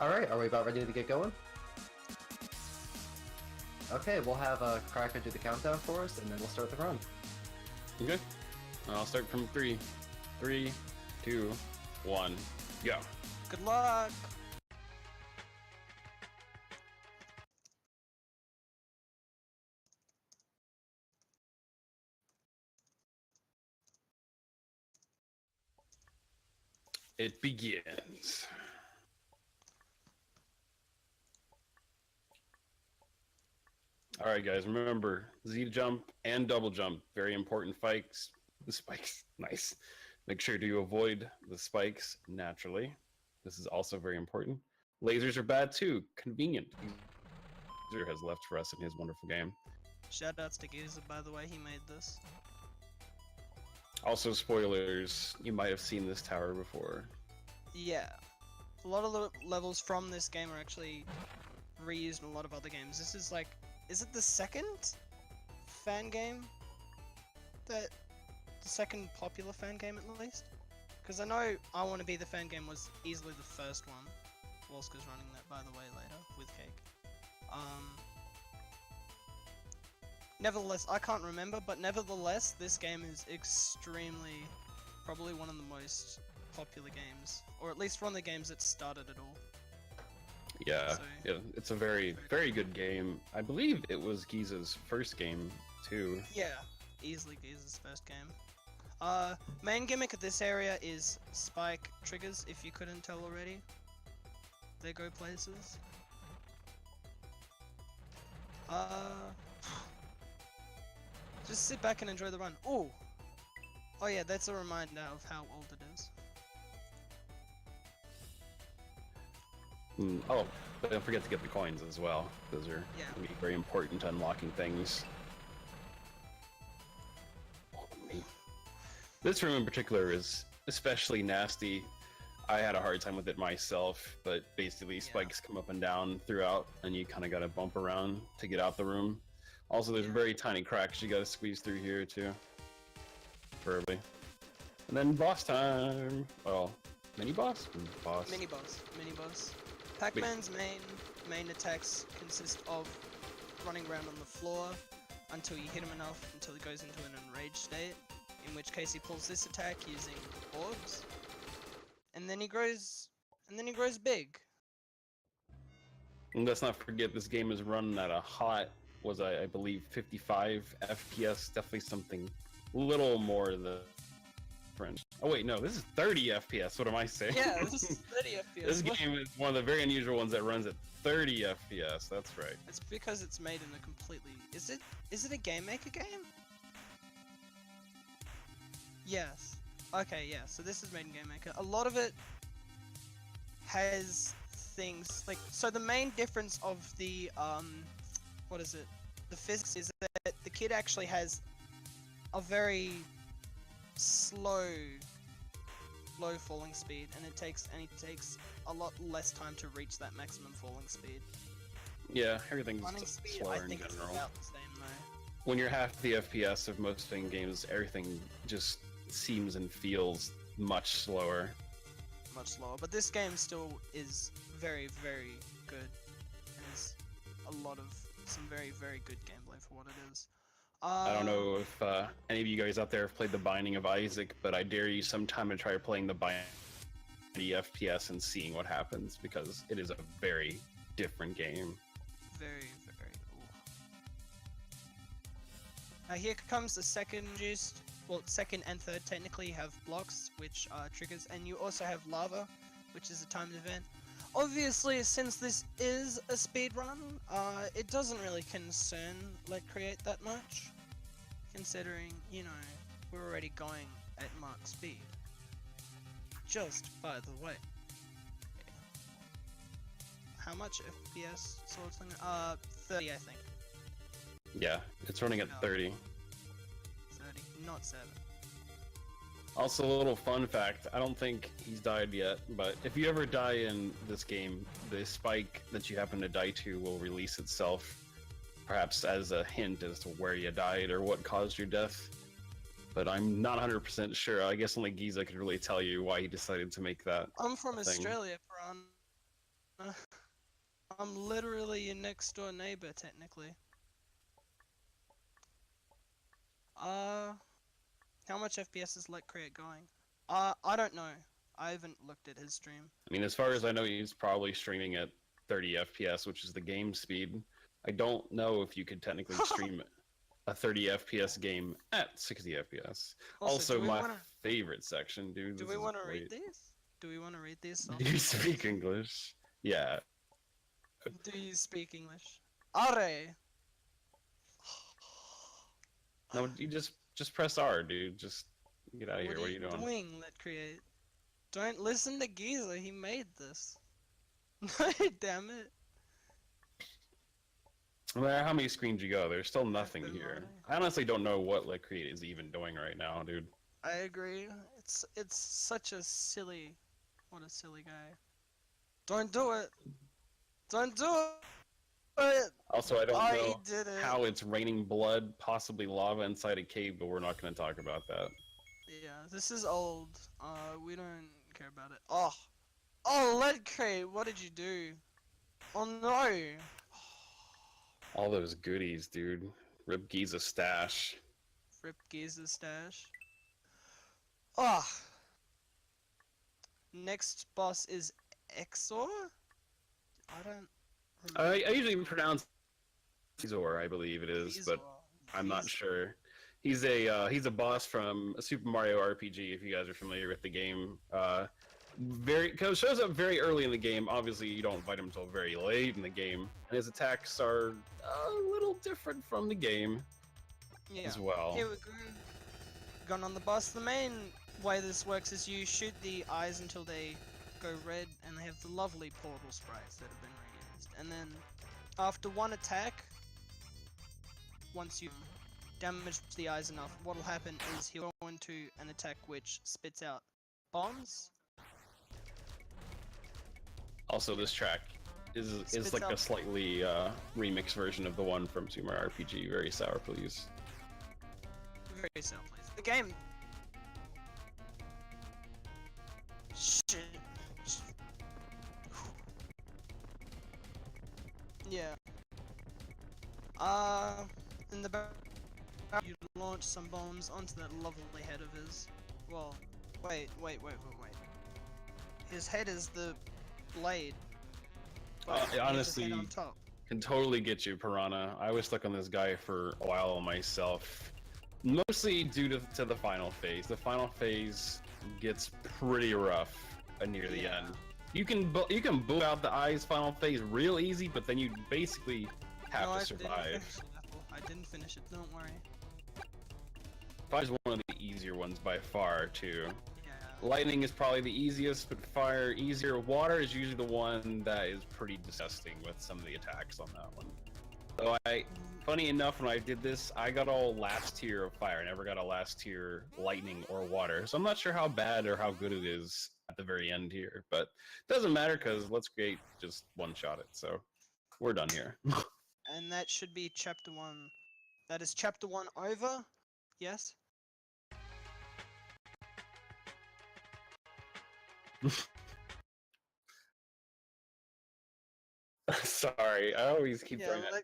Alright, are we about ready to get going? Okay, we'll have Krakka do the countdown for us, and then we'll start the run. Okay. I'll start from 3. 3, 2, 1, go. Good luck! It begins. Alright guys, remember, Z jump and double jump, very important spikes, nice. Make sure to avoid the spikes naturally. This is also very important. Lasers are bad too, convenient. Geezer has left for us in his wonderful game. Shoutouts to Geezer, by the way, he made this. Also spoilers, you might have seen this tower before. Yeah. A lot of the levels from this game are actually reused in a lot of other games. This is like, is it the second fan game? The second popular fan game at least? Because I know I Want to Be the Fan Game was easily the first one. Wolska's running that, by the way, later, with Cake. Nevertheless, I can't remember, but nevertheless, this game is probably one of the most popular games, or at least one of the games that started it all. Yeah, So, yeah, it's a very, very good game. I believe it was Giza's first game, too. Yeah, easily Geezer's first game. Main gimmick of this area is spike triggers, if you couldn't tell already. They go places. Just sit back and enjoy the run. Ooh! Oh yeah, that's a reminder of how old it is. Oh, but don't forget to get the coins as well. Those are going to be very important to unlocking things. Oh, me. This room in particular is especially nasty. I had a hard time with it myself, but basically spikes come up and down throughout, and you kind of got to bump around to get out the room. Also, there's very tiny cracks you got to squeeze through here too. Preferably. And then boss time! Well, mini-boss? Boss. Mini-boss. Mini-boss. Pac-Man's main attacks consist of running around on the floor until you hit him enough until he goes into an enraged state, in which case he pulls this attack using orbs, and then he grows big. And let's not forget this game is run at a hot, I believe 55 FPS, definitely something a little more than French. Oh wait, no, this is 30 FPS. What am I saying? Yeah, this is 30 FPS. This game is one of the very unusual ones that runs at 30 FPS. That's right. It's because it's made in a completely. Is it a Game Maker game? Yes. Okay, yeah. So this is made in Game Maker. A lot of it has things like. So the main difference of the what is it? The physics is that the kid actually has a very low falling speed, and it takes a lot less time to reach that maximum falling speed. Yeah, everything's Running just speed, slower I think in it's general. about the same though. When you're half the FPS of most Fang games, everything just seems and feels much slower. Much slower, but this game still is very, very good. There's a lot of some very, very good gameplay for what it is. I don't know if any of you guys out there have played The Binding of Isaac, but I dare you sometime to try playing The Binding FPS and seeing what happens, because it is a very different game. Very, very. Ooh. Now here comes the second juice. Well, second and third technically have blocks, which are triggers, and you also have lava, which is a timed event. Obviously, since this is a speedrun, it doesn't really concern Letcreate that much, considering, you know, we're already going at Mark speed. Just by the way. How much FPS sort of thing? 30, I think. Yeah, it's running at 30. 30, not 7. Also, a little fun fact, I don't think he's died yet, but if you ever die in this game, the spike that you happen to die to will release itself, perhaps as a hint as to where you died or what caused your death. But I'm not 100% sure. I guess only Giza could really tell you why he decided to make that. I'm from thing. Australia, Bron. Uh, I'm literally your next door neighbor, technically. How much FPS is Letcreate going? I don't know. I haven't looked at his stream. I mean, as far as I know, he's probably streaming at 30 FPS, which is the game speed. I don't know if you could technically stream a 30 FPS game at 60 FPS. Also, my favorite section, dude. Do we want to read these? Do we want to read these songs? Do you speak English? Yeah. Do you speak English? Are. No, you just press R, dude. Just get out of here. What are you doing? Letcreate? Don't listen to Giza. He made this. Damn it. No matter how many screens you go, there's still nothing here. I honestly don't know what Letcreate is even doing right now, dude. I agree. It's such a silly. What a silly guy. Don't do it. Don't do it. Also, I don't know how it's raining blood, possibly lava inside a cave, but we're not going to talk about that. Yeah, this is old. We don't care about it. Oh, Letcreate, what did you do? Oh no. All those goodies, dude. Rip Giza stash. Rip Giza stash. Oh. Next boss is Exor? I don't remember. I usually pronounce Exor, I believe it is, but I'm not sure. He's a boss from a Super Mario RPG. If you guys are familiar with the game, shows up very early in the game. Obviously, you don't fight him until very late in the game, and his attacks are a little different from the game as well. Here we go. Gone on the boss. The main way this works is you shoot the eyes until they go red, and they have the lovely portal sprites that have been reused. And then after one attack, once you damage the eyes enough, what'll happen is he'll go into an attack which spits out bombs. Also, this track is like a slightly remixed version of the one from Super Mario RPG. Very sour, please. Very sour, please. The game. Shit. Yeah. In the back, you launch some bombs onto that lovely head of his. Well, wait. His head is the blade. Honestly, can totally get you, Piranha. I was stuck on this guy for a while myself, mostly due to the final phase. The final phase gets pretty rough near the end. You can blow out the eyes final phase real easy, but then you basically have to survive. I didn't finish it. Don't worry. Fire is one of the easier ones by far, too. Yeah. Lightning is probably the easiest, but fire easier. Water is usually the one that is pretty disgusting with some of the attacks on that one. So funny enough, when I did this, I got all last tier of fire. I never got a last tier lightning or water. So I'm not sure how bad or how good it is at the very end here, but it doesn't matter because Letcreate just one-shot it. So we're done here. And that should be chapter 1. That is chapter 1 over. Yes. Sorry, I always keep doing that.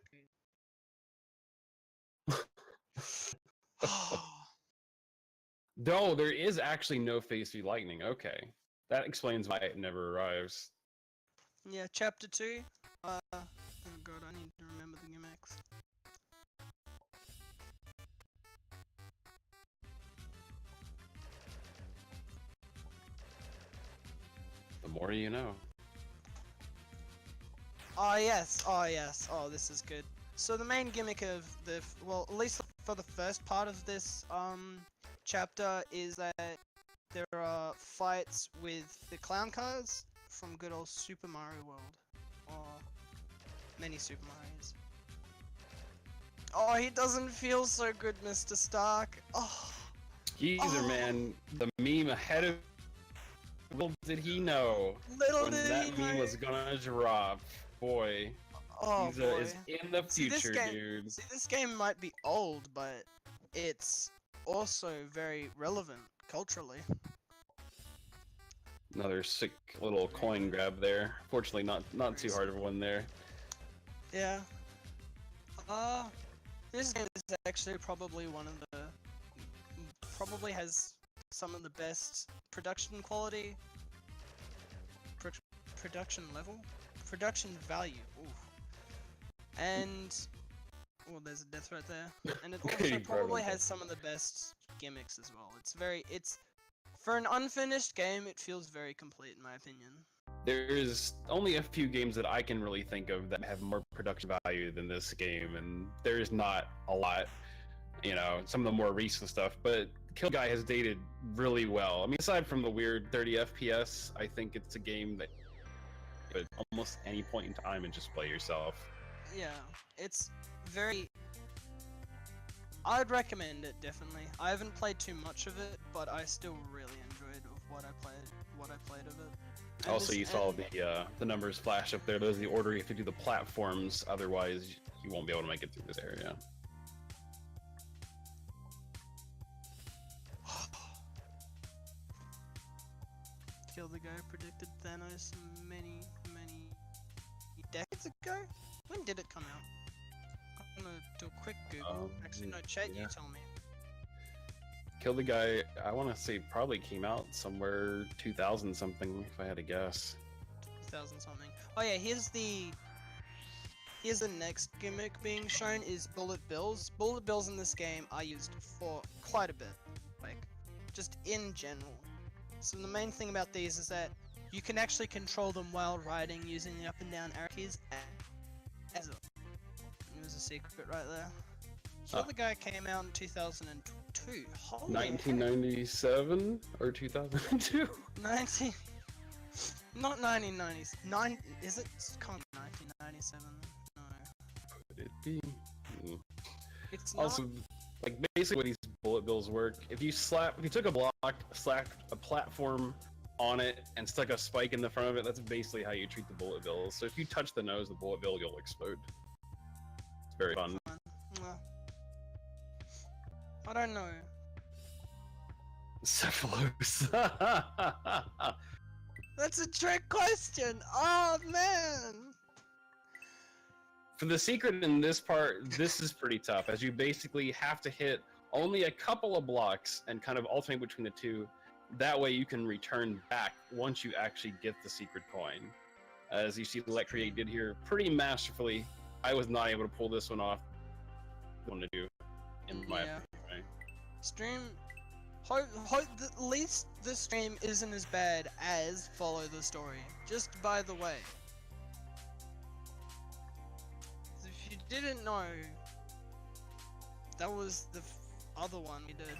No, there is actually no phase 3 lightning. Okay, that explains why it never arrives. Yeah, chapter 2. Oh god, I need to remember the gimmicks. The more you know. Oh yes, oh this is good. So the main gimmick of the, well, at least for the first part of this chapter, is that there are fights with the clown cars from good old Super Mario World, or many Super Marios. Oh, he doesn't feel so good, Mr. Stark. Oh. Geezer, man, the meme ahead of. Little did he know when that meme was gonna drop. Boy, Giza is in the future, dude. See, this game might be old, but it's also very relevant culturally. Another sick little coin grab there. Fortunately, not too hard of a one there. Yeah. This game is actually probably one of the probably has some of the best production quality, production level, production value. Ooh. And there's a death right there. And it also probably has some of the best gimmicks as well. It's for an unfinished game, it feels very complete in my opinion. There's only a few games that I can really think of that have more production value than this game, and there's not a lot. You know, some of the more recent stuff, but Kill Guy has dated really well. I mean, aside from the weird 30 FPS, I think it's a game that at almost any point in time and just play yourself. Yeah, it's very... I'd recommend it, definitely. I haven't played too much of it, but I still really enjoyed what I played of it. And Also, you saw the numbers flash up there. Those are the order you have to do the platforms, otherwise you won't be able to make it through this area. Kill the guy who predicted Thanos many decades ago? When did it come out? I'm gonna do a quick Google. Actually, no, chat, yeah. you tell me. Kill the Guy, I want to say probably came out somewhere 2000 something, if I had to guess. 2000 something. Oh yeah, here's the next gimmick being shown is bullet bills. Bullet bills in this game are used for quite a bit, like just in general. So the main thing about these is that you can actually control them while riding using the up and down arrow keys. It was a secret right there. Kill the Guy came out in 2002. Holy 1997 or 2002? Not 1990s. Is it? It can't be 1997. No. Could it be? It's also, not... like basically the way these bullet bills work, if you took a block, slapped a platform on it, and stuck a spike in the front of it, that's basically how you treat the bullet bills. So if you touch the nose of the bullet bill, you'll explode. It's very fun. I don't know. Cephalos. That's a trick question! Oh man! For the secret in this part, this is pretty tough, as you basically have to hit only a couple of blocks and kind of alternate between the two. That way you can return back once you actually get the secret coin. As you see Letcreate did here pretty masterfully. I was not able to pull this one off. To do, in my opinion, right? Stream... Hope at least the stream isn't as bad as Follow the Story. Just by the way. If you didn't know, that was the other one we did.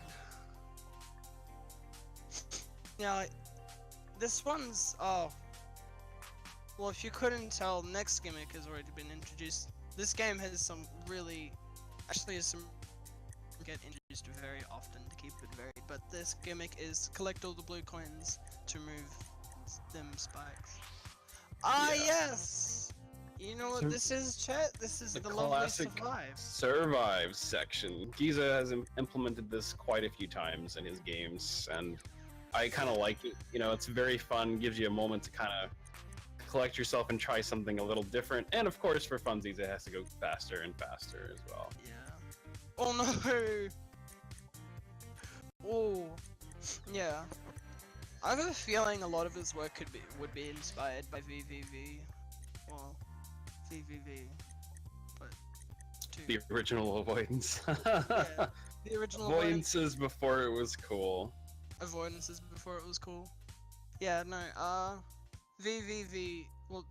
Now, this one's... oh. Well, if you couldn't tell, next gimmick has already been introduced. This game has some really... actually has some... get introduced very often to keep it varied, but this gimmick is collect all the blue coins to move them spikes. Ah, yeah. Yes! You know what this is, chat? This is the lovely Survive section. Giza has implemented this quite a few times in his games, and I kind of like it. You know, it's very fun, gives you a moment to kind of collect yourself and try something a little different, and of course for funsies it has to go faster and faster as well. Yeah. Oh no! Oh, yeah. I have a feeling a lot of his work would be inspired by VVV. Well, VVV, but the original Avoidance. Yeah, the original Avoidances before it was cool. Avoidances before it was cool. Yeah, no. VVV. Well,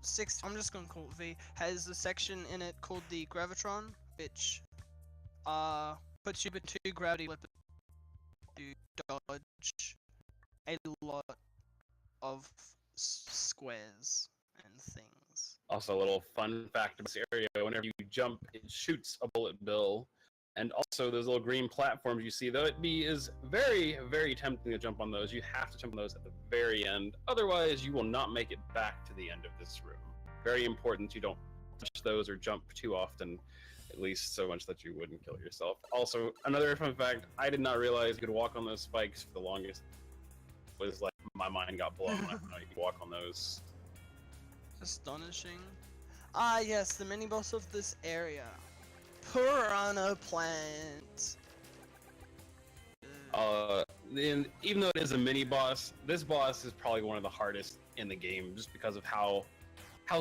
I'm just gonna call it V. Has a section in it called the Gravitron, which puts you between gravity weapons to dodge a lot of squares and things. Also, a little fun fact about this area: whenever you jump, it shoots a bullet bill, and also those little green platforms you see. Though it is very, very tempting to jump on those, you have to jump on those at the very end. Otherwise, you will not make it back to the end of this room. Very important you don't touch those or jump too often. At least so much that you wouldn't kill yourself. Also, another fun fact, I did not realize you could walk on those spikes for the longest. It was like my mind got blown when I walk on those. Astonishing. Ah, yes, the mini boss of this area. Piranha plant. Even though it is a mini boss, this boss is probably one of the hardest in the game, just because of how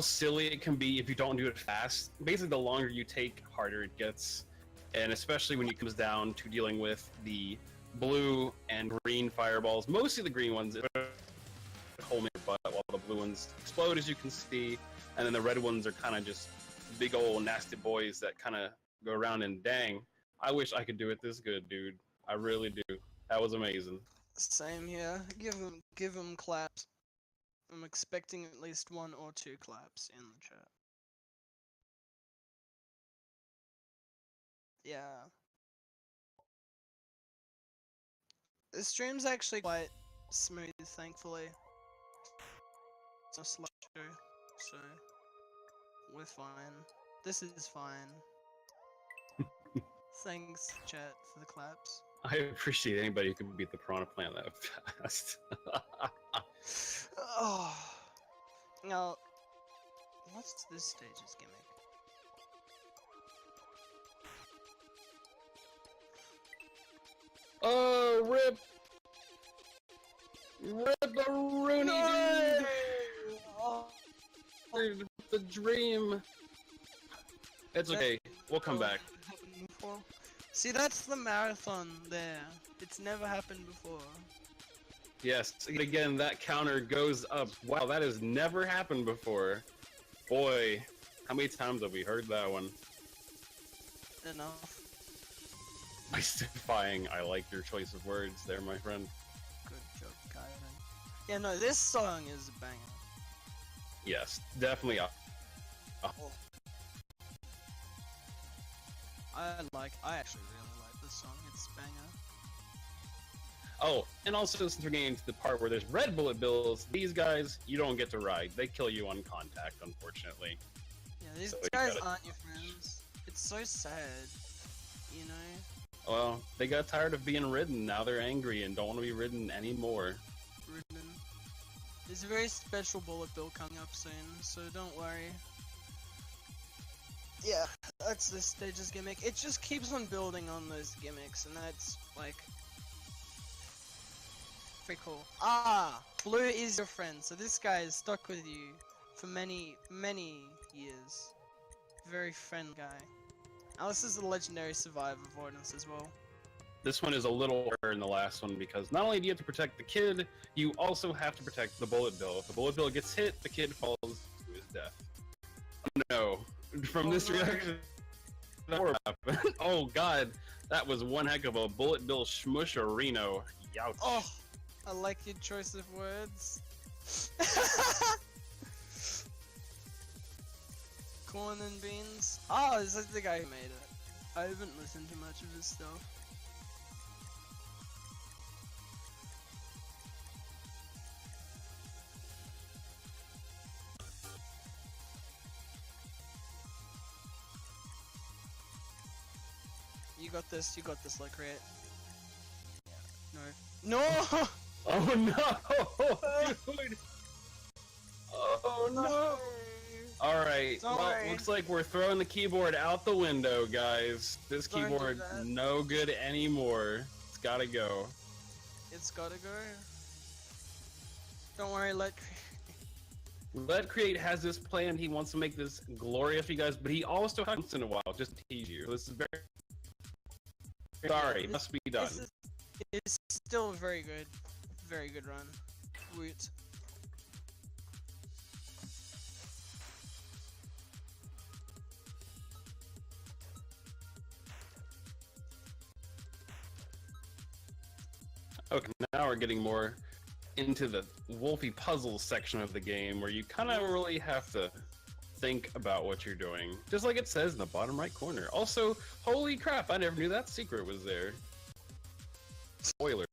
silly it can be if you don't do it fast. Basically, the longer you take, harder it gets, and especially when it comes down to dealing with the blue and green fireballs. Mostly the green ones, while the blue ones explode, as you can see, and then the red ones are kind of just big old nasty boys that kind of go around and dang. I wish I could do it this good, dude. I really do. That was amazing. Same here. Give him claps. I'm expecting at least 1 or 2 claps in the chat. Yeah. The stream's actually quite smooth, thankfully. It's a slideshow, so we're fine. This is fine. Thanks, chat, for the claps. I appreciate anybody who can beat the piranha plant that fast. Oh. Now, what's this stage's gimmick? Oh, rip! Rip a Rooney, dude! Oh. Dude, the dream! It's okay, we'll come back. See, that's the marathon there. It's never happened before. Yes, again, that counter goes up. Wow, that has never happened before. Boy, how many times have we heard that one? Enough. Mystifying, I like your choice of words there, my friend. Good job, Kyron. Yeah, no, this song is a banger. Yes, definitely up. I actually really like this song. It's a banger. Oh, and also since we're getting to the part where there's red bullet bills, these guys, you don't get to ride. They kill you on contact, unfortunately. Yeah, these So guys aren't your friends. It's so sad, you know? Well, they got tired of being ridden, now they're angry and don't want to be ridden anymore. Ridden. There's a very special bullet bill coming up soon, so don't worry. Yeah, that's this stage's gimmick. It just keeps on building on those gimmicks, and that's, like, pretty cool. Ah! Blue is your friend, so this guy is stuck with you for many, many years. Very friend guy. Now this is a legendary survivor avoidance as well. This one is a little harder than the last one because not only do you have to protect the kid, you also have to protect the bullet bill. If the bullet bill gets hit, the kid falls to his death. Oh no. From this reaction, oh god, that was one heck of a bullet bill shmusherino. Youch. Oh, I like your choice of words. Corn and beans. Oh, this is the guy who made it. I haven't listened to much of his stuff. You got this, Letcreate. No. No! Oh no! Dude! Oh no! Alright, well, looks like we're throwing the keyboard out the window, guys. This keyboard, no good anymore. It's gotta go. It's gotta go. Don't worry, Letcreate has this plan. He wants to make this glorious for you guys, but he also has once in a while just to tease you. This is very... Sorry, must be done. It's still a very good run. Woot. Okay, now we're getting more into the Wolfie puzzles section of the game, where you kind of really have to think about what you're doing, just like it says in the bottom right corner. Also, holy crap, I never knew that secret was there. Spoilers.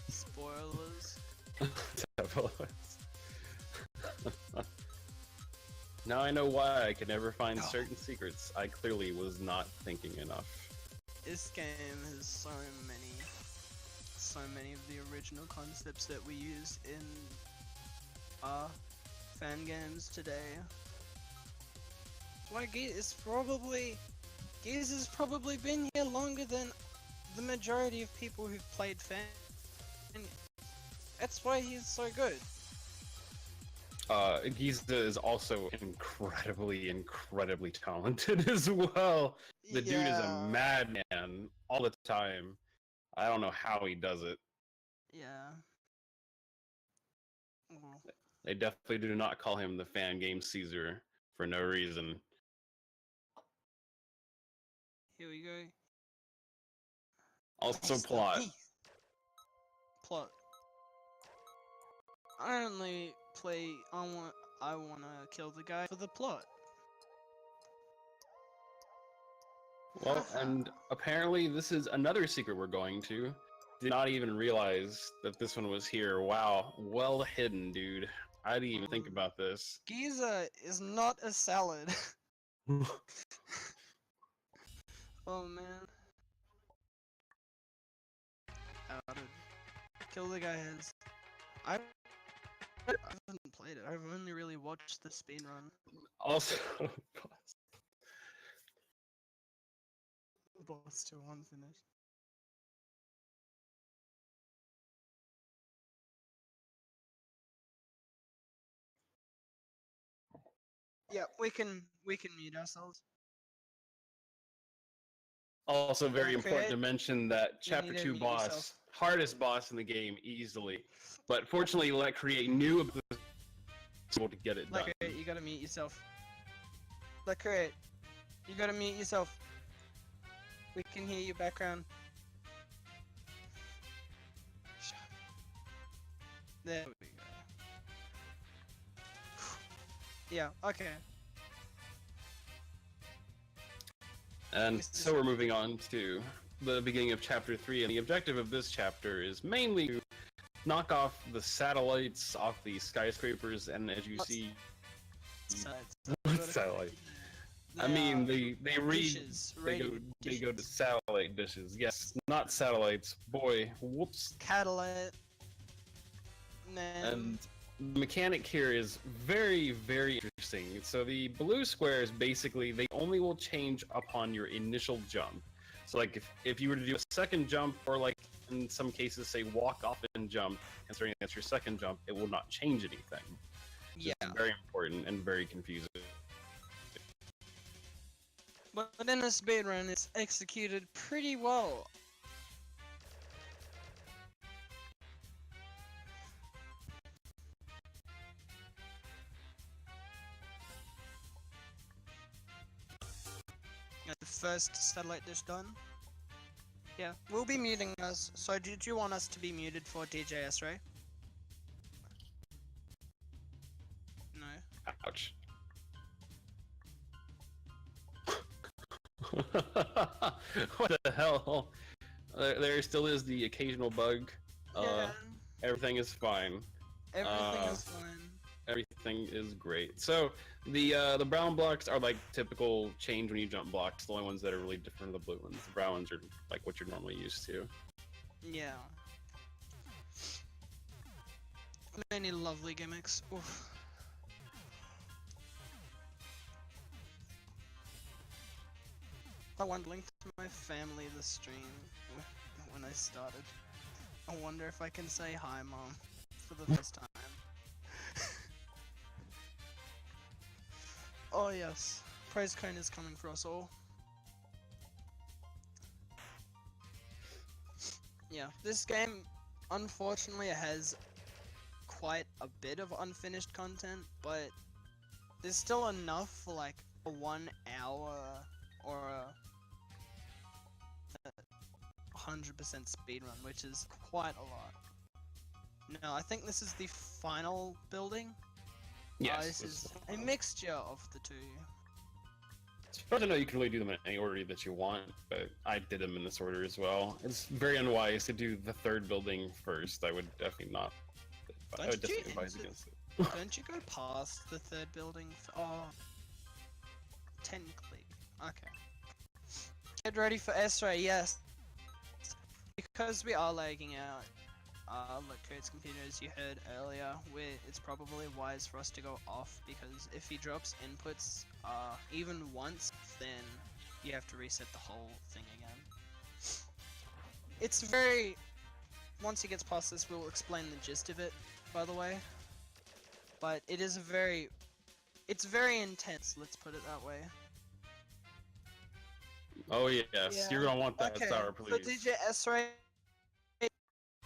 Spoilers. Now I know why I could never find certain secrets. I clearly was not thinking enough. This game has so many of the original concepts that we use in fan games today. That's why Geese has probably been here longer than the majority of people who've played fan games. That's why he's so good. Giza is also incredibly talented as well. The dude is a madman all the time. I don't know how he does it. Yeah. Well, They definitely do not call him the fan game Caesar for no reason. here we go. Also, Mr. plot. Heath. Plot. I only play. I wanna kill the guy for the plot. Well, and apparently this is another secret we're going to. Did not even realize that this one was here. Wow, well hidden, dude. I didn't even think about this. Giza is not a salad. Oh man. Outed. Kill the guy has. I haven't played it. I've only really watched the speedrun. Also, Boss still unfinished. Yeah, we can mute ourselves. also very Okay. important to mention that Chapter need to 2 mute boss, yourself. hardest boss in the game, easily. But fortunately, Letcreate knew able to get it done. Letcreate, you gotta mute yourself. Letcreate, you gotta mute yourself. We can hear your background. Shut up. There we go. Yeah, okay. And so we're moving on to the beginning of Chapter 3, and the objective of this chapter is mainly to knock off the satellites off the skyscrapers, and as you see... Satellite. I mean, they go to satellite dishes. Yes, not satellites. Boy, whoops. Catalyt. Man. And the mechanic here is very interesting. So the blue squares, basically, they only will change upon your initial jump. So like if you were to do a second jump, or like in some cases say walk off and jump, considering that's your second jump, it will not change anything. Yeah. It's very important and very confusing. But in a speedrun, it's executed pretty well. The first satellite dish done. Yeah, we'll be muting us. So did you want us to be muted for DJS, right? No. Ouch. What the hell? There still is the occasional bug. Yeah. Everything is fine. Everything is fine. Everything is great. So the brown blocks are like typical change when you jump blocks. The only ones that are really different are the blue ones. The brown ones are like what you're normally used to. Yeah. Many lovely gimmicks. Oof. I want to link to my family the stream when I started. I wonder if I can say hi, Mom, for the first time. Oh yes, Praise Cone is coming for us all. Yeah, this game, unfortunately, has quite a bit of unfinished content, but there's still enough for like a 1 hour or a 100% speedrun, which is quite a lot. No, I think this is the final building. Yes. This is a mixture of the two. As far as I know, you can really do them in any order that you want, but I did them in this order as well. It's very unwise to do the third building first. I would definitely not. I would definitely advise against it. Don't you go past the third building? Oh, technically. Okay. Get ready for S-Ray, yes. because we are lagging out Letcreate's computer, as you heard earlier, it's probably wise for us to go off, because if he drops inputs even once, then you have to reset the whole thing again. It's very... Once he gets past this, we'll explain the gist of it, by the way. But it is very... It's very intense, let's put it that way. Oh yes, Yeah. you're gonna want that Okay, sour, so please. DJ S-Ray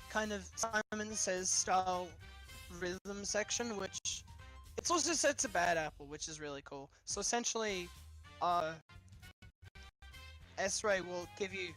kind of Simon Says style rhythm section, which it's also set to Bad Apple, which is really cool. So essentially, S-Ray will give you...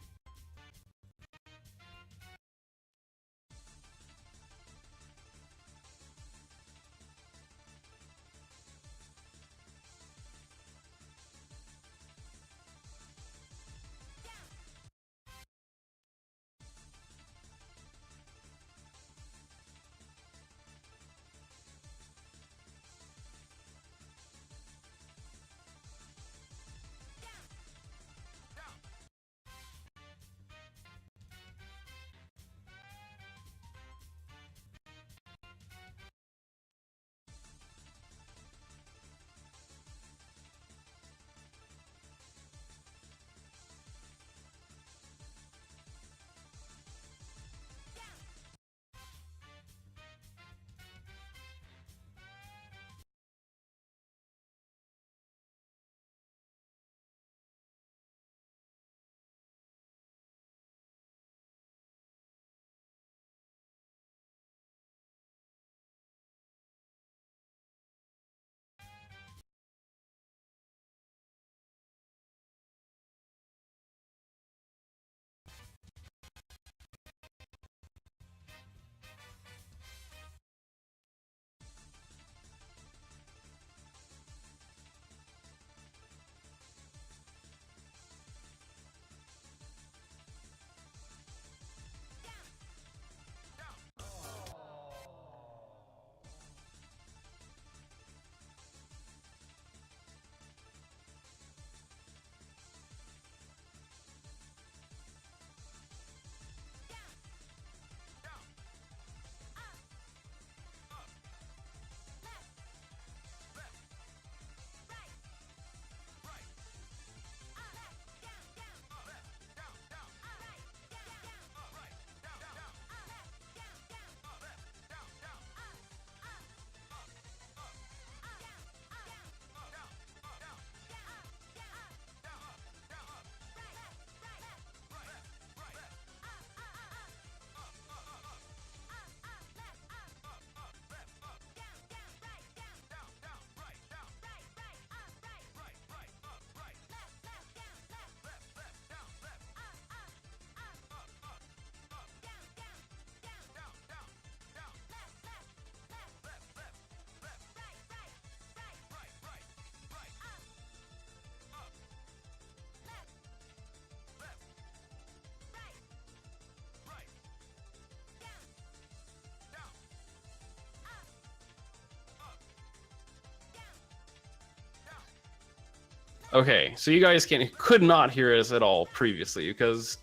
Okay, so you guys could not hear us at all previously because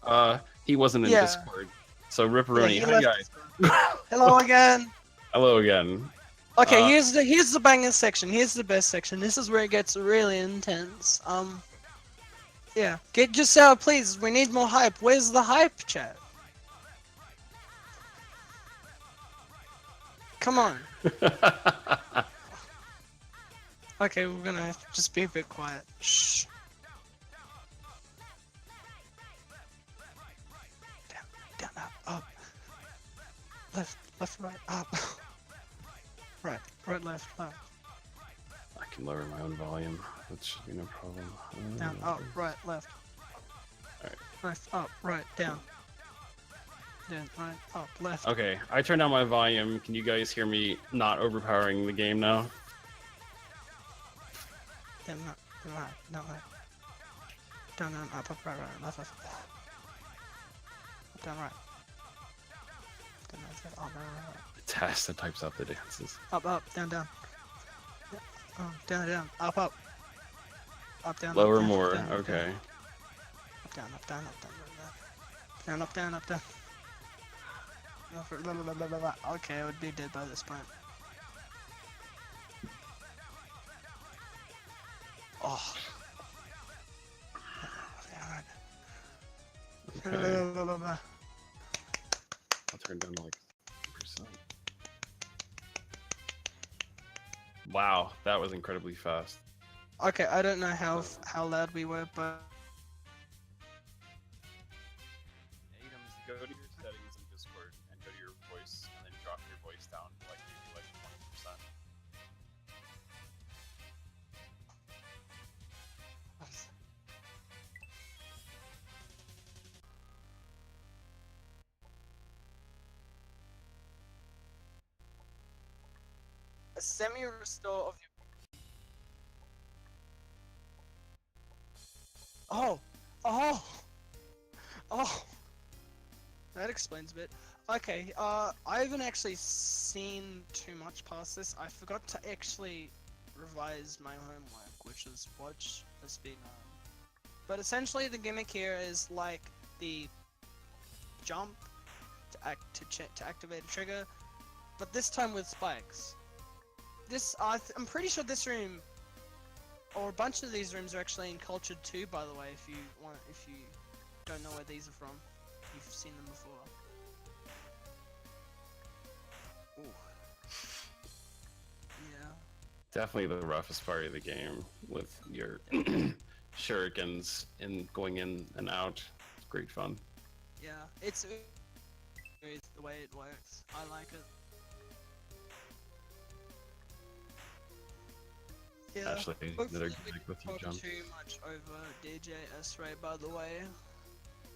he wasn't in Yeah. Discord. So Ripperoni, he hi left guys. Hello again! Hello again. Okay, here's the banger section. Here's the best section. This is where it gets really intense. Yeah. Get yourself, please. We need more hype. Where's the hype, chat? Come on. Okay, we're gonna have to just be a bit quiet. Shh. Down, up. Left, right, up. Right, left. I can lower my own volume. That should be no problem. Down, up, right, left. Alright. Left, up, right, down. Down, right, up, left. Okay, I turned down my volume. Can you guys hear me not overpowering the game now? Down, right, down, up, right, left. Down, right. Down, left, up, right. Tess that types out the dances. Up, down. Down, up. Up, down. Lower down, more, down, okay. Down. Down, up, down. Okay, I would be dead by this point. Oh. Okay. I'll turn down to like 1%. Wow, that was incredibly fast. Okay, I don't know how loud we were, but Aytoms, go to your settings in Discord and go to your voice, and then drop your voice down to like maybe like 20%. a semi-restore of your. Oh, oh, oh. That explains a bit. Okay, I haven't actually seen too much past this. I forgot to actually revise my homework, which is watch the speed run. But essentially, the gimmick here is like the jump to activate a trigger, but this time with spikes. This I'm pretty sure this room, or a bunch of these rooms, are actually in Cultured too. By the way, if you don't know where these are from, you've seen them before. Ooh. Yeah. Definitely the roughest part of the game with your shurikens and going in and out. It's great fun. Yeah, it's the way it works. I like it. Yeah. Ashley, Hopefully another we gimmick with you, didn't John. talk too much over DJ S-Ray, by the way.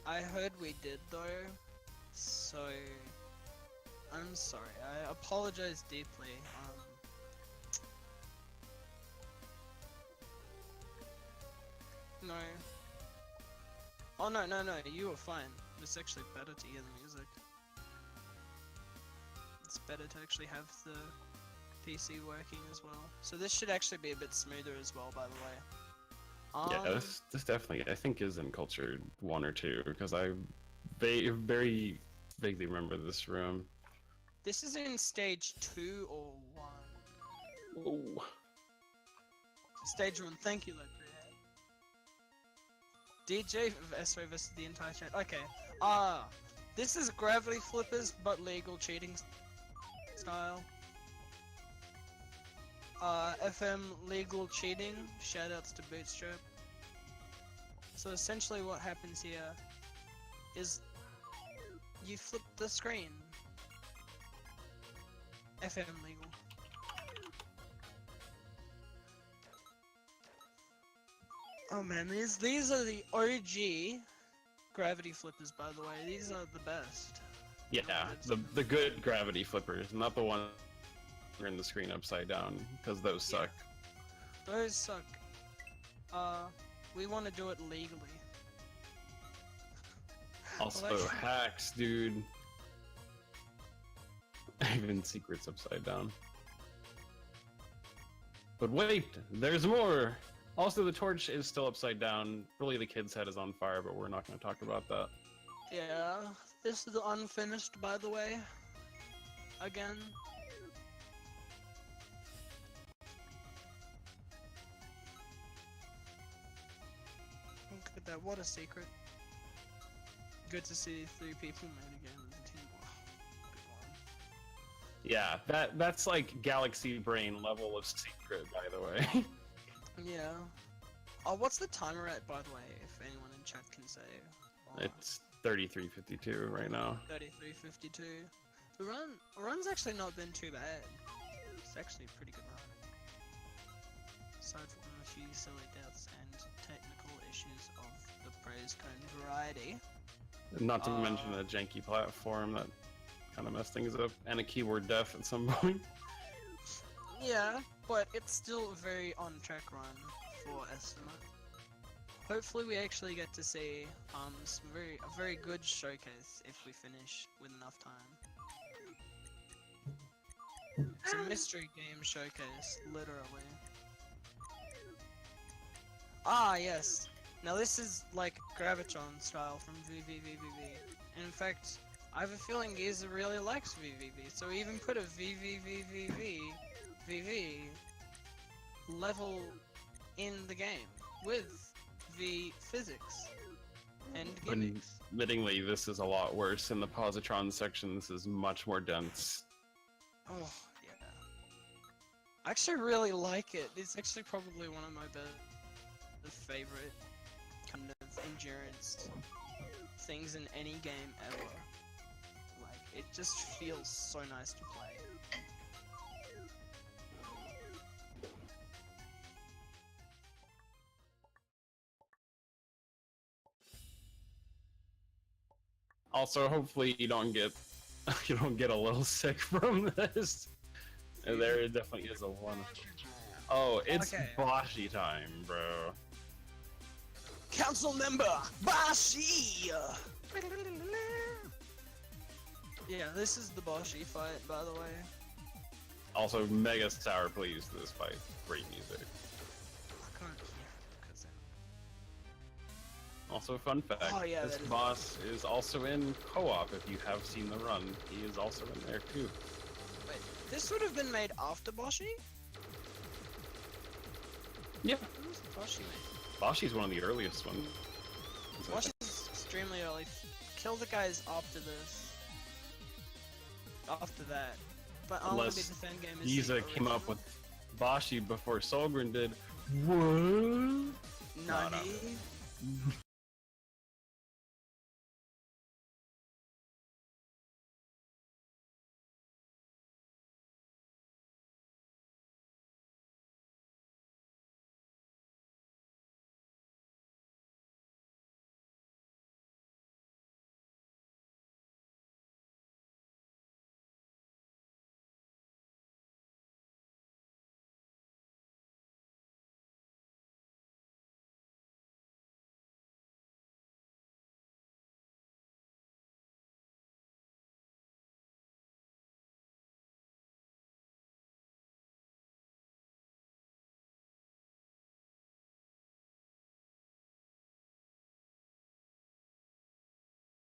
I heard we did though, so I'm sorry. I apologize deeply. No. Oh no, you were fine. It's actually better to hear the music. It's better to actually have the PC working as well. So this should actually be a bit smoother as well, by the way. Yeah, this definitely, I think, is in Culture 1 or 2, because I very vaguely remember this room. This is in stage 2 or 1? Oh. Stage 1, thank you, Letcreate. DJ of S-Ray versus the entire chat. Okay, this is gravity flippers, but legal cheating style. FM legal cheating, shoutouts to Bootstrap. So essentially what happens here is you flip the screen. FM legal. Oh man, these are the OG gravity flippers, by the way. These are the best. Yeah, the good gravity flippers, not the one turn the screen upside down, because those suck. Those suck. We want to do it legally. Also, Well, hacks, dude. Even secrets upside down. But wait, there's more! Also, the torch is still upside down. Really, the kid's head is on fire, but we're not going to talk about that. Yeah, this is unfinished, by the way. Again. Look at that, what a secret. Good to see 3 people made again as a team. Wow, good one. Yeah, that's like Galaxy Brain level of secret, by the way. Yeah. Oh, what's the timer at, by the way, if anyone in chat can say? Oh, It's 33:52 right now. 33:52. The run's actually not been too bad. It's actually a pretty good run. Aside from a few silly deaths and technical issues of the praise cone variety. Not to mention a janky platform that kind of messed things up, and a keyboard deaf at some point. Yeah, but it's still a very on-track run for Estimate. Hopefully we actually get to see a very good showcase if we finish with enough time. It's a mystery game showcase, literally. Ah, yes. Now this is like Gravitron style from VVVVV. And in fact, I have a feeling Giza really likes VVV, so we even put a VV level in the game with the physics and gimmicks. Admittingly, this is a lot worse. In the positron section, this is much more dense. Oh, yeah. I actually really like it. It's actually probably one of my favorite kind of endurance things in any game ever. Like, it just feels so nice to play. Also, hopefully you don't get a little sick from this. There definitely is a one. Oh, it's Okay. Boshi time, bro. Council member Bashi. Yeah, this is the Bashi fight, by the way. Also, mega sour please to this fight. Great music. I can't hear because Also, fun fact, Oh, yeah, this that is boss is also in co-op if you have seen the run. He is also in there too. wait, this would have been made after Bashi? Yeah. When was Bashi made? Boshi's one of the earliest ones. Bashi's extremely early. Kill the guys after this. After that. But I want to be Unless the Fangame. Giza came up with Boshi before Solgren did. What? Nani?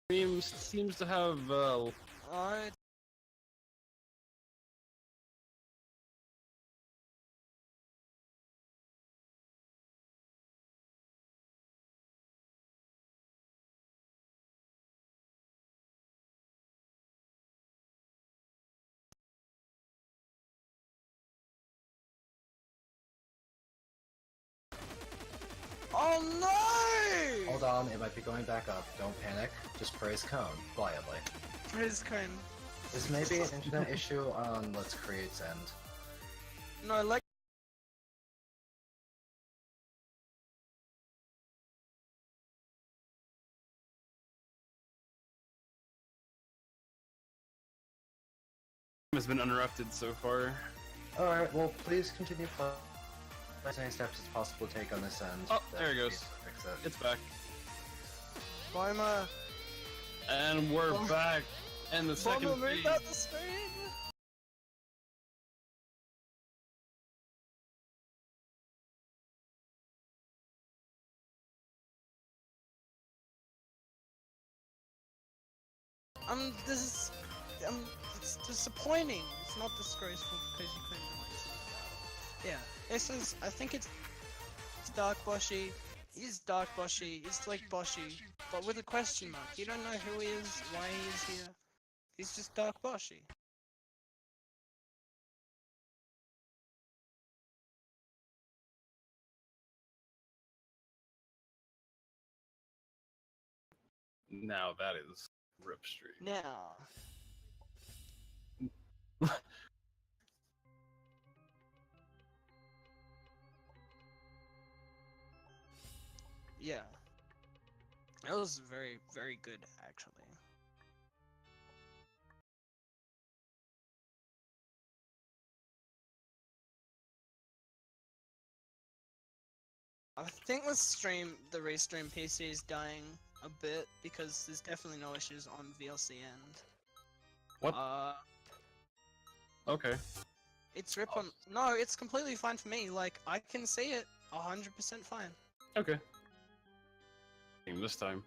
Seems to have Alright. Oh no! Hold on, it might be going back up. Don't panic. Just praise Cone quietly. Praise Cone. This may be an internet issue on Letcreate's end. No, like. has been uninterrupted so far. Alright, well, please continue playing as many steps as possible to take on this end. Oh, there it goes. Fix it. It's back. Bomber. And we're Oh. back. And the second Bomber, move phase. out the screen! It's disappointing. It's not disgraceful because you couldn't noise. Yeah, this is, I think it's Dark Boshi. He's Dark Boshi, he's like Boshi, but with a question mark. You don't know who he is, why he is here. He's just Dark Boshi. Now that is Ripstream. Now, yeah. That was very, very good, actually. I think with the restream PC is dying a bit because there's definitely no issues on VLC end. What? Okay. It's rip on. No, it's completely fine for me. Like I can see it 100% fine. Okay. This time.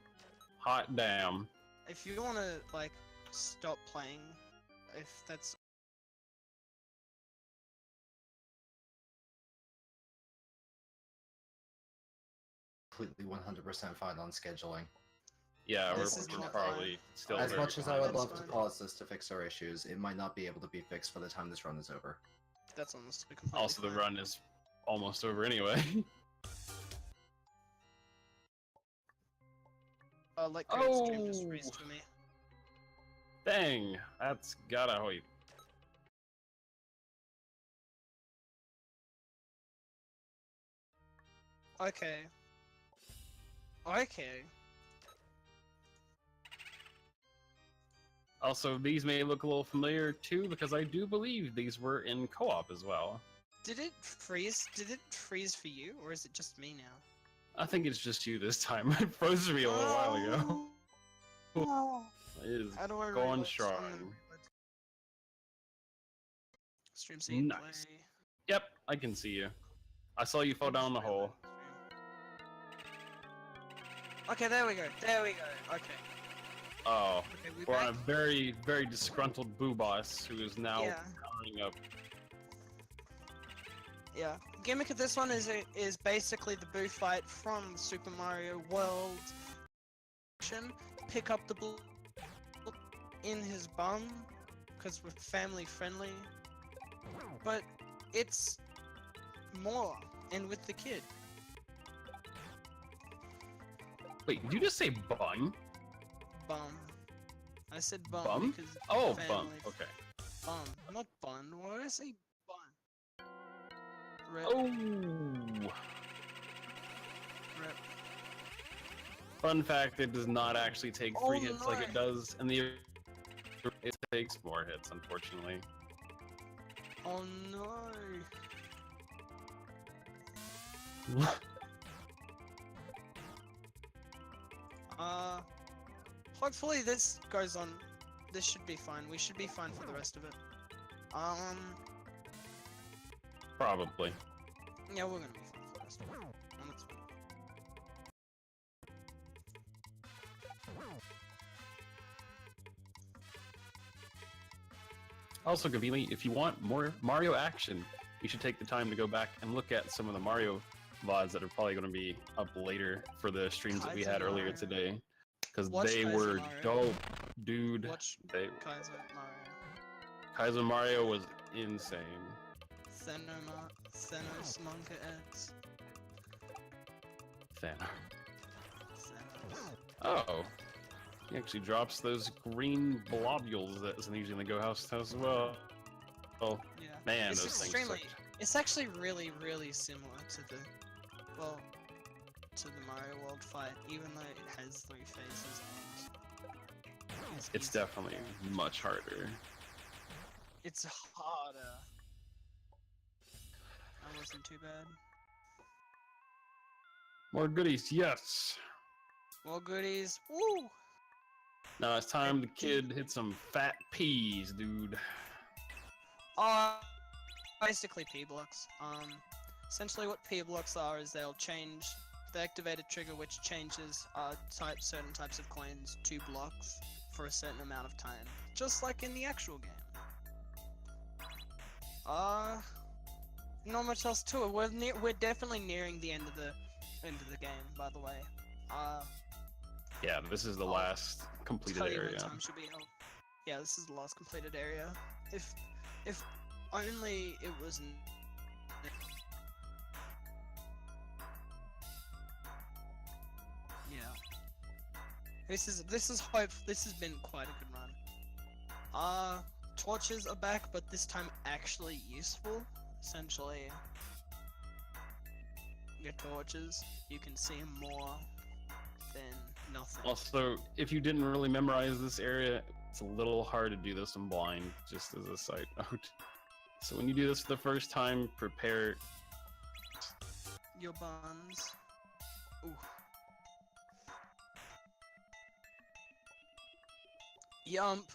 Hot damn. If you wanna like stop playing if that's Completely 100% fine on scheduling. Yeah, This we're is not probably fine. still As very much as I behind. would That's love to fine. pause this to fix our issues, it might not be able to be fixed by the time this run is over. That's honestly completely Also, the fine. run is almost over anyway. Letcreate stream just freezed for me. Dang, that's gotta wait. Okay. Okay. Also, these may look a little familiar too, because I do believe these were in co-op as well. Did it freeze? Did it freeze for you, or is it just me now? I think it's just you this time. It froze for me a little while ago. Oh. It is How do I going reload? strong. I'm gonna reload. Stream scene Nice. play. Yep, I can see you. I saw you fall down the hole. Okay, there we go. There we go. Okay. Oh, Okay, we we're on a back. very, very disgruntled boo boss who is now Yeah. powering up. Yeah. Gimmick of this one is basically the boo fight from Super Mario World. Pick up the blue in his bum because we're family friendly, but it's more and with the kid. Wait, did you just say bun? Bum. I said bum, Bum? because it's Oh, family bun. Okay. Bum, not bun. Why did I say bun? Rip, Oh. rip. Fun fact: it does not actually take 3 Oh, hits like it no. does in the. It takes more hits, unfortunately. Oh no. Hopefully this goes on. This should be fine. We should be fine for the rest of it. Probably. Yeah, we're gonna be fine for the rest of it. That's fine. Also, conveniently, if you want more Mario action, you should take the time to go back and look at some of the Mario VODs that are probably going to be up later for the streams that we had earlier Mario. today. Because Watch they Kaiser were Mario. dope, dude. Watch They, Kaiser Mario. Kaiser Mario was insane. Thanos Monka X. Thanos. Oh. He actually drops those green blobules that isn't usually in the Go House as well. Oh, Yeah. man, It's those things extremely. sucked. It's actually really, really similar to the, well, to the Mario World fight, even though it has 3 phases and It's easy. definitely much harder. It's harder. That wasn't too bad. More goodies, yes! More goodies. Woo! Now it's time the kid hit some fat peas, dude. Basically P blocks. Essentially what P blocks are is they'll change the activated trigger, which changes certain types of coins to blocks for a certain amount of time, just like in the actual game. Not much else to it. We're definitely nearing the end of the game, by the way. Yeah, this is the last completed Tell you when area. time should be held. Yeah, this is the last completed area. If only it wasn't. Yeah. This has been quite a good run. Torches are back, but this time actually useful. Essentially, your torches, you can see more than nothing. Also, if you didn't really memorize this area, it's a little hard to do this in blind, just as a side note. So when you do this for the first time, prepare... Your buns. Ooh. Yump.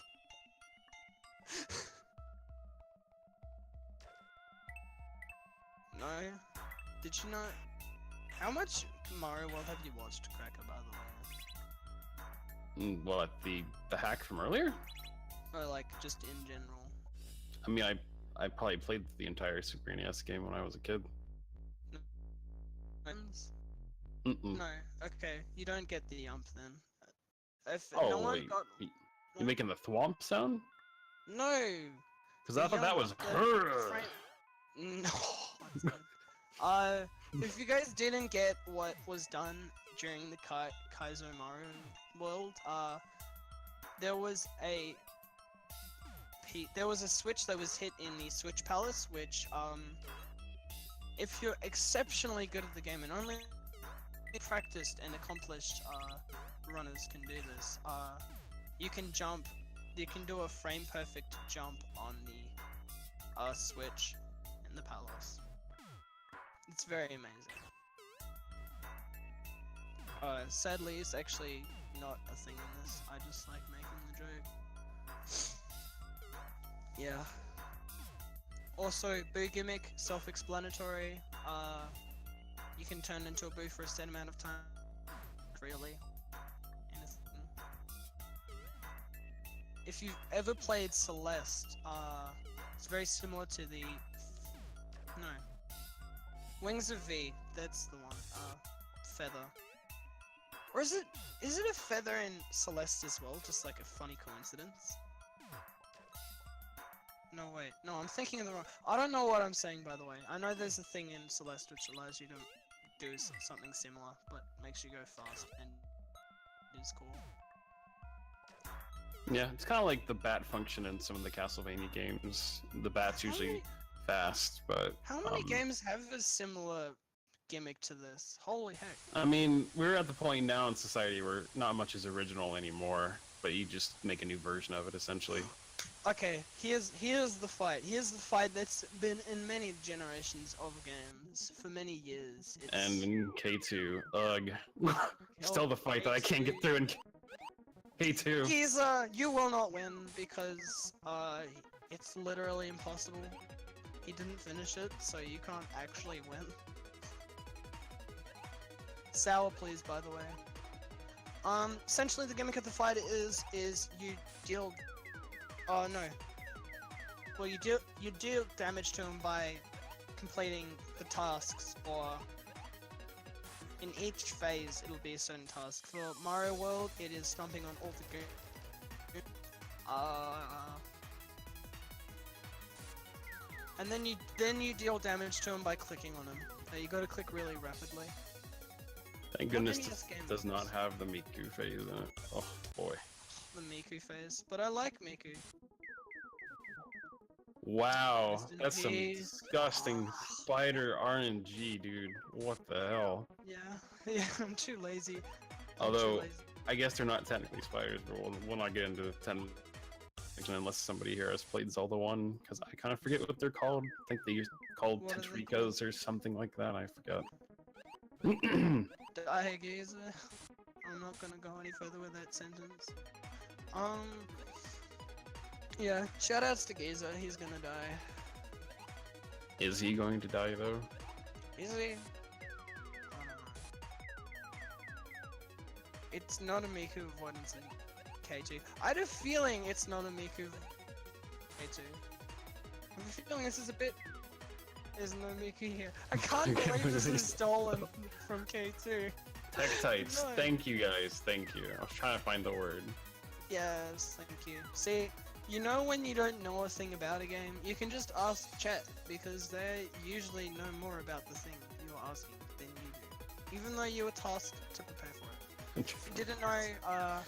No? Did you not? How much Mario World have you watched, Krakka, by the way? What, the hack from earlier? Or like just in general? I mean, I probably played the entire Super NES game when I was a kid. Mm-mm. No, okay, you don't get the yump then. If Oh, no one wait. got... You making the thwomp sound? No! Because I thought that was her. No. If you guys didn't get what was done during the Kaizo Mario world, there was a switch that was hit in the Switch Palace, which, if you're exceptionally good at the game, and only practiced and accomplished, runners can do this, you can do a frame-perfect jump on the, Switch in the Palace. It's very amazing. Sadly, it's actually not a thing in this. I just like making the joke. Yeah. Also, boo gimmick, self-explanatory. You can turn into a boo for a set amount of time. Really. Anything. If you've ever played Celeste, it's very similar to the... No. Wings of V, that's the one. Feather. Or is it a feather in Celeste as well? Just like a funny coincidence? No, wait. No, I'm thinking of the wrong... I don't know what I'm saying, by the way. I know there's a thing in Celeste which allows you to do something similar, but makes you go fast, and is cool. Yeah, it's kind of like the bat function in some of the Castlevania games. The bat's usually fast, but... How many games have a similar gimmick to this? Holy heck. I mean, we're at the point now in society where not much is original anymore, but you just make a new version of it, essentially. Okay, here's the fight. Here's the fight that's been in many generations of games for many years. And in K2, ugh. Still the fight that I can't get through in K2. He's, you will not win because, it's literally impossible. He didn't finish it, so you can't actually win. Sour, please, by the way. Essentially the gimmick of the fight is you deal... Oh, no. Well, you deal damage to him by completing the tasks, or... In each phase, it'll be a certain task. For Mario World, it is stomping on all the goons. And then you deal damage to him by clicking on him. You gotta click really rapidly. Thank goodness this does not have the Miku phase in it. Oh boy. The Miku phase, but I like Miku. Wow, that's some disgusting spider RNG, dude. What the hell? Yeah, I'm too lazy. Although, I guess they're not technically spiders, but we'll not get into the 10 unless somebody here has played Zelda 1, because I kind of forget what they're called. I think they're called Tetrikas or something like that, I forgot. Diegazer. I'm not gonna go any further with that sentence. Yeah, shoutouts to Gazer, he's gonna die. Is he going to die though? Is he? I don't know. It's not a Miku avoidance in K2. I had a feeling it's not a Miku K2. I have a feeling this is a bit... There's no Miku here. I can't believe this is stolen from K2. Tektites, no. Thank you guys, thank you. I was trying to find the word. Yes, thank you. See, you know when you don't know a thing about a game, you can just ask chat, because they usually know more about the thing you're asking than you do. Even though you were tasked to prepare for it. If you didn't know,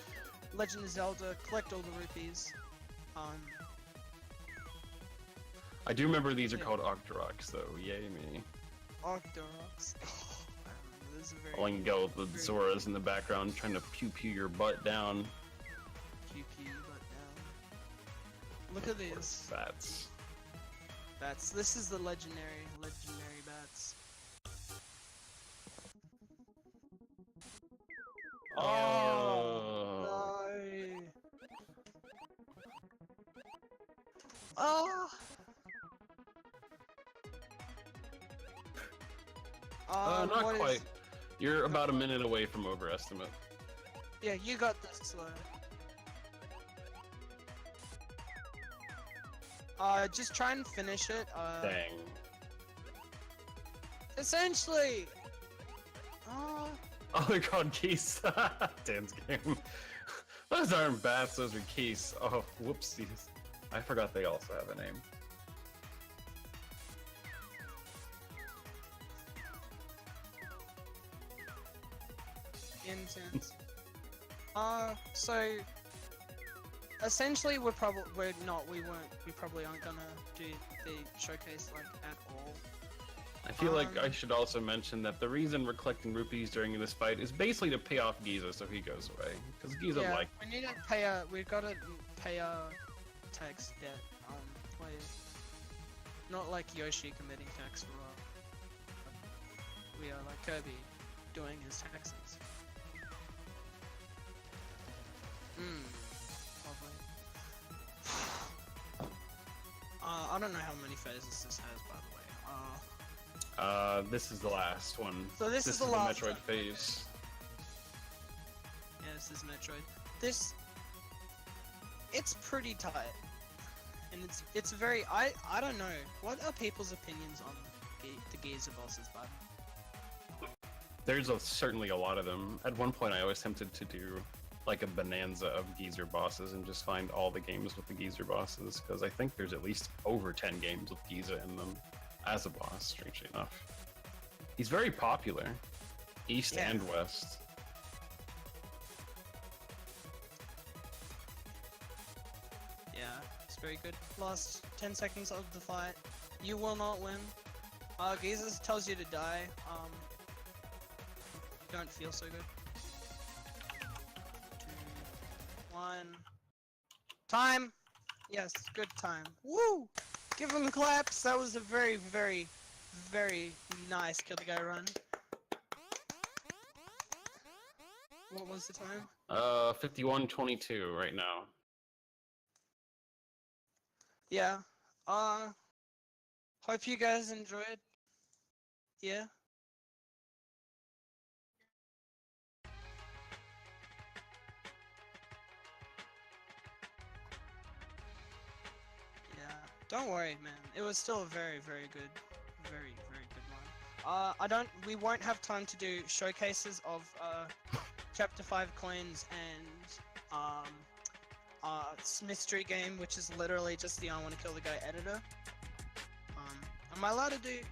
Legend of Zelda, collect all the rupees. I do remember these are called Octoroks though, yay me. Octoroks. All I can go with the Zoras in the background trying to pew your butt down. Pew your butt down. Look at these. Bats. Bats. This is the legendary bats. Oh no. Oh. Not quite. You're about a minute away from overestimate. Yeah, you got this. Just try and finish it. Dang. Essentially. Oh, they're called keys. Dan's game. Those aren't bats, those are keys. Oh, whoopsies. I forgot they also have a name. Intense. So essentially we probably aren't gonna do the showcase like at all. I feel like I should also mention that the reason we're collecting rupees during this fight is basically to pay off Giza so he goes away. Because Giza like... we need to pay we've gotta pay our tax debt, please. Not like Yoshi committing tax fraud. We are like Kirby doing his taxes. Lovely. I don't know how many phases this has, by the way. This is the last one. So this is the last Metroid one. phase. Yeah, this is Metroid. It's pretty tight, and it's very. I don't know. What are people's opinions on the Gears bosses, bud? There's certainly a lot of them. At one point, I was tempted to do like a bonanza of Geezer bosses and just find all the games with the Geezer bosses, because I think there's at least over 10 games with Giza in them as a boss, strangely enough. He's very popular, East and West. Yeah, it's very good. Last 10 seconds of the fight. You will not win. Giza tells you to die. Don't feel so good. 2, 1. Time! Yes, good time. Woo! Give him claps! That was a very, very, very nice kill the guy run. What was the time? 51:22 right now. Yeah. Hope you guys enjoyed. Yeah. Don't worry, man. It was still a very, very good, very, very good one. We won't have time to do showcases of Chapter 5 coins and Smith Street game, which is literally just the I want to kill the guy editor. Am I allowed to do?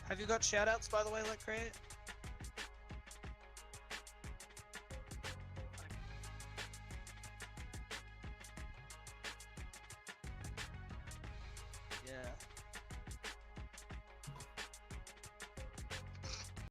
Have you got shoutouts, by the way, Letcreate?